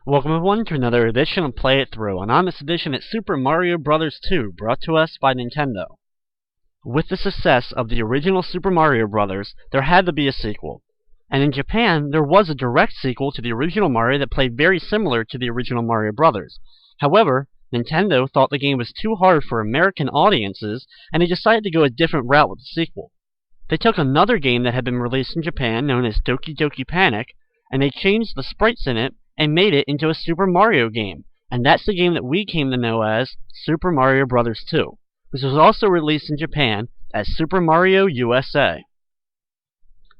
Welcome everyone to another edition of Play It Through, and on this edition it's Super Mario Bros. 2, brought to us by Nintendo. With the success of the original Super Mario Bros., there had to be a sequel. And in Japan, there was a direct sequel to the original Mario that played very similar to the original Mario Bros. However, Nintendo thought the game was too hard for American audiences, and they decided to go a different route with the sequel. They took another game that had been released in Japan, known as Doki Doki Panic, and they changed the sprites in it and made it into a Super Mario game. And that's the game that we came to know as Super Mario Bros. 2, which was also released in Japan as Super Mario USA.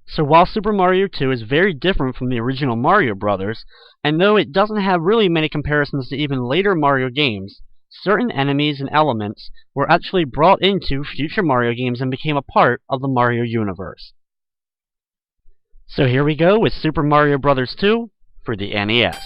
So while Super Mario 2 is very different from the original Mario Bros., and though it doesn't have really many comparisons to even later Mario games, certain enemies and elements were actually brought into future Mario games and became a part of the Mario universe. So here we go with Super Mario Bros. 2 for the NES.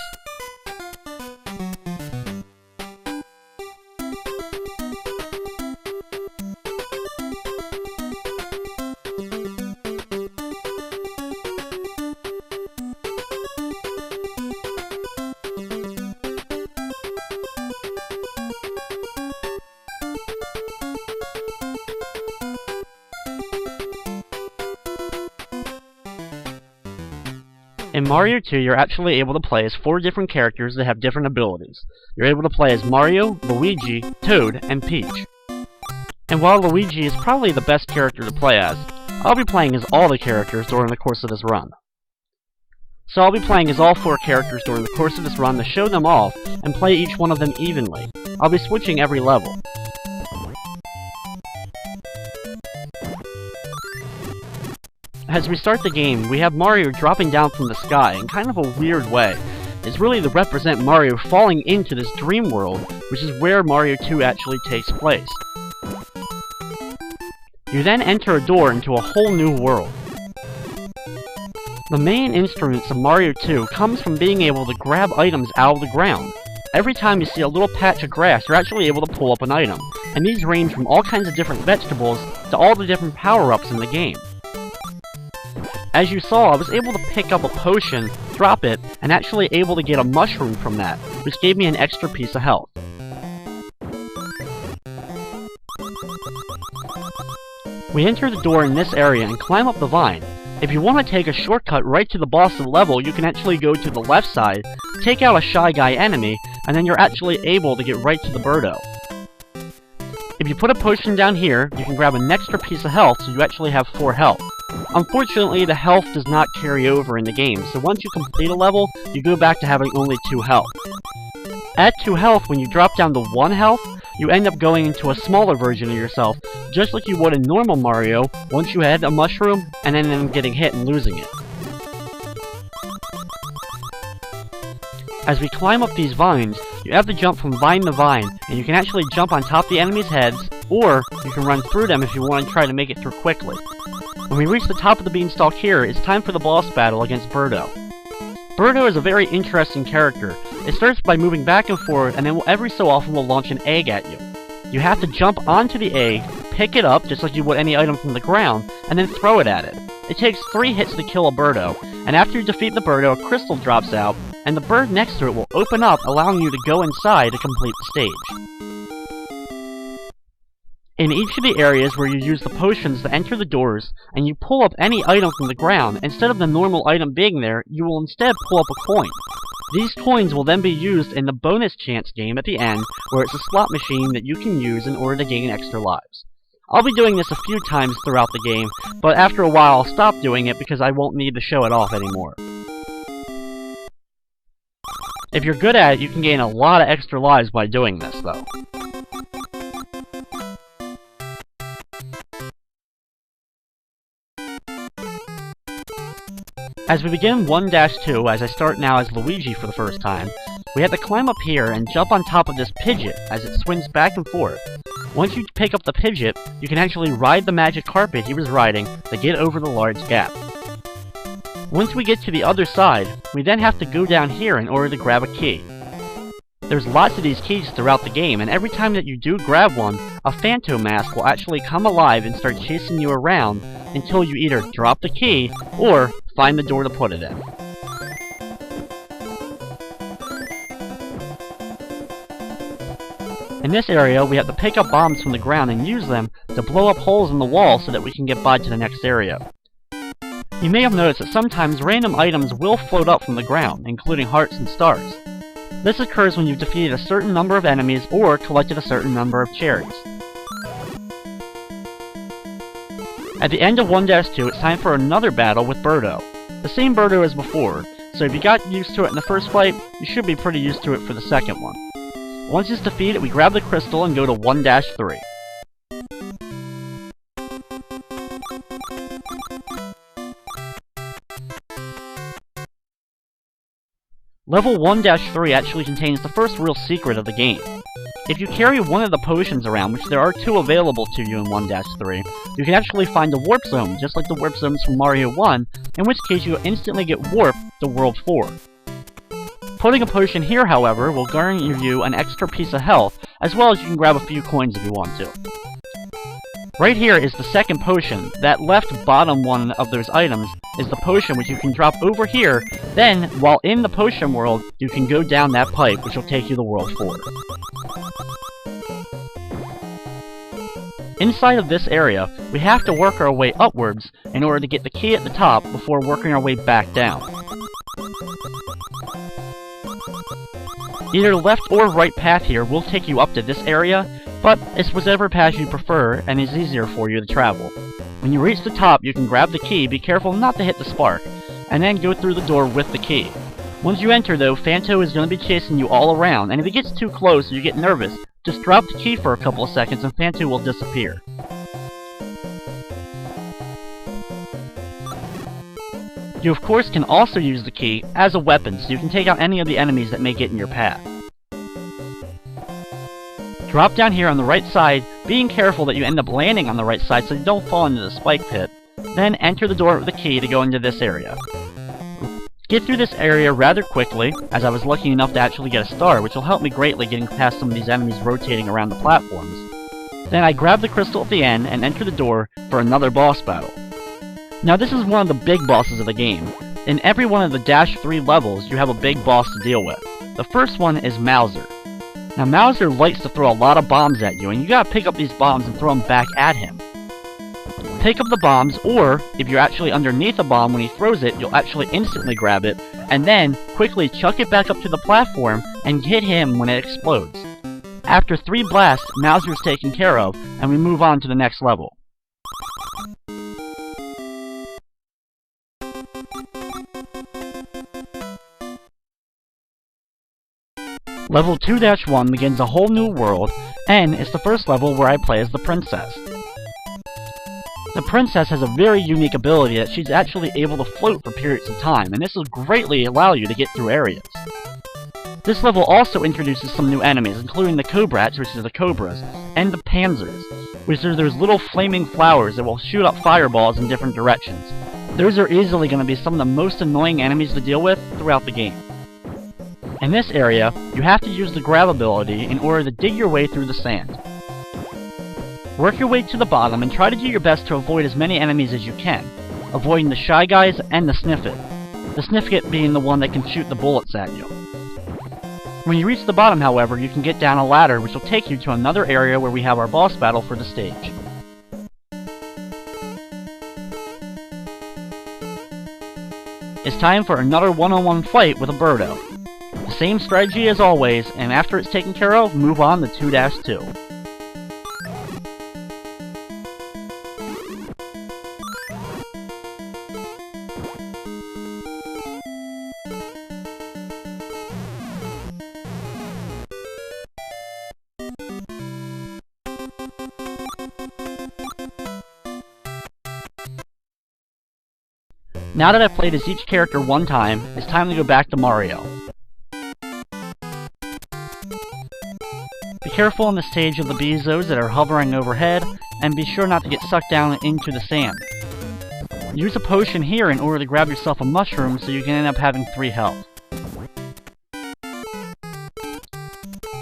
In Mario 2, you're actually able to play as 4 different characters that have different abilities. You're able to play as Mario, Luigi, Toad, and Peach. And while Luigi is probably the best character to play as, I'll be playing as all the characters during the course of this run. So I'll be playing as all 4 characters during the course of this run to show them off and play each one of them evenly. I'll be switching every level. As we start the game, we have Mario dropping down from the sky in kind of a weird way. It's really to represent Mario falling into this dream world, which is where Mario 2 actually takes place. You then enter a door into a whole new world. The main instruments of Mario 2 comes from being able to grab items out of the ground. Every time you see a little patch of grass, you're actually able to pull up an item, and these range from all kinds of different vegetables to all the different power-ups in the game. As you saw, I was able to pick up a potion, drop it, and actually able to get a mushroom from that, which gave me an extra piece of health. We enter the door in this area and climb up the vine. If you want to take a shortcut right to the boss of the level, you can actually go to the left side, take out a Shy Guy enemy, and then you're actually able to get right to the Berto. If you put a potion down here, you can grab an extra piece of health, so you actually have 4 health. Unfortunately, the health does not carry over in the game, so once you complete a level, you go back to having only 2 health. At 2 health, when you drop down to 1 health, you end up going into a smaller version of yourself, just like you would in normal Mario, once you had a mushroom, and then getting hit and losing it. As we climb up these vines, you have to jump from vine to vine, and you can actually jump on top of the enemies' heads, or you can run through them if you want to try to make it through quickly. When we reach the top of the beanstalk here, it's time for the boss battle against Berto. Berto is a very interesting character. It starts by moving back and forth, and then every so often will launch an egg at you. You have to jump onto the egg, pick it up just like you would any item from the ground, and then throw it at it. It takes 3 hits to kill a Berto, and after you defeat the Berto, a crystal drops out, and the bird next to it will open up, allowing you to go inside to complete the stage. In each of the areas where you use the potions to enter the doors, and you pull up any item from the ground, instead of the normal item being there, you will instead pull up a coin. These coins will then be used in the bonus chance game at the end, where it's a slot machine that you can use in order to gain extra lives. I'll be doing this a few times throughout the game, but after a while I'll stop doing it because I won't need to show it off anymore. If you're good at it, you can gain a lot of extra lives by doing this, though. As we begin 1-2, as I start now as Luigi for the first time, We have to climb up here and jump on top of this Pidgeot as it swings back and forth. Once you pick up the Pidgeot, you can actually ride the magic carpet he was riding to get over the large gap. Once we get to the other side, we then have to go down here in order to grab a key. There's lots of these keys throughout the game, and every time that you do grab one, a Phantom mask will actually come alive and start chasing you around until you either drop the key or find the door to put it in. In this area, we have to pick up bombs from the ground and use them to blow up holes in the wall so that we can get by to the next area. You may have noticed that sometimes random items will float up from the ground, including hearts and stars. This occurs when you've defeated a certain number of enemies or collected a certain number of cherries. At the end of 1-2, it's time for another battle with Berto. The same Berto as before, so if you got used to it in the first fight, you should be pretty used to it for the second one. Once it's defeated, we grab the crystal and go to 1-3. Level 1-3 actually contains the first real secret of the game. If you carry one of the potions around, which there are 2 available to you in 1-3, you can actually find a warp zone, just like the warp zones from Mario 1, in which case you instantly get warped to World 4. Putting a potion here, however, will garner you an extra piece of health, as well as you can grab a few coins if you want to. Right here is the second potion. That left bottom one of those items is the potion which you can drop over here, then, while in the potion world, you can go down that pipe, which will take you to World 4. Inside of this area, we have to work our way upwards in order to get the key at the top before working our way back down. Either left or right path here will take you up to this area, but it's whichever path you prefer and is easier for you to travel. When you reach the top, you can grab the key, be careful not to hit the spark, and then go through the door with the key. Once you enter though, Phantom is going to be chasing you all around, and if he gets too close or you get nervous, just drop the key for a couple of seconds and Phantom will disappear. You of course can also use the key as a weapon, so you can take out any of the enemies that may get in your path. Drop down here on the right side, being careful that you end up landing on the right side so you don't fall into the spike pit. Then enter the door with the key to go into this area. Get through this area rather quickly, as I was lucky enough to actually get a star, which will help me greatly getting past some of these enemies rotating around the platforms. Then I grab the crystal at the end and enter the door for another boss battle. Now this is one of the big bosses of the game. In every one of the -3 levels, you have a big boss to deal with. The first one is Mouser. Now Mouser likes to throw a lot of bombs at you, and you gotta pick up these bombs and throw them back at him. Pick up the bombs, or if you're actually underneath a bomb when he throws it, you'll actually instantly grab it, and then quickly chuck it back up to the platform and hit him when it explodes. After 3 blasts, Mouser is taken care of, and we move on to the next level. Level 2-1 begins a whole new world, and it's the first level where I play as the princess. The princess has a very unique ability that she's actually able to float for periods of time, and this will greatly allow you to get through areas. This level also introduces some new enemies, including the Cobrats, which are the cobras, and the Panzers, which are those little flaming flowers that will shoot up fireballs in different directions. Those are easily going to be some of the most annoying enemies to deal with throughout the game. In this area, you have to use the grab ability in order to dig your way through the sand. Work your way to the bottom and try to do your best to avoid as many enemies as you can, avoiding the Shy Guys and the Sniffit. The Sniffit being the one that can shoot the bullets at you. When you reach the bottom, however, you can get down a ladder which will take you to another area where we have our boss battle for the stage. It's time for another one-on-one fight with a Berto. The same strategy as always, and after it's taken care of, move on to 2-2. Now that I've played as each character one time, it's time to go back to Mario. careful on the stage of the Bezos that are hovering overhead, and be sure not to get sucked down into the sand. Use a potion here in order to grab yourself a mushroom so you can end up having 3 health.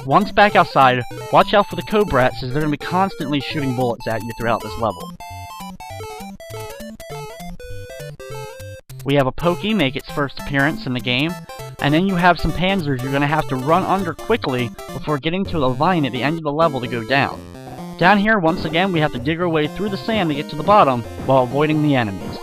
Once back outside, watch out for the Cobrats as they're going to be constantly shooting bullets at you throughout this level. We have a Pokey make its first appearance in the game, and then you have some Panzers you're going to have to run under quickly before getting to the vine at the end of the level to go down. Down here, once again, we have to dig our way through the sand to get to the bottom while avoiding the enemies.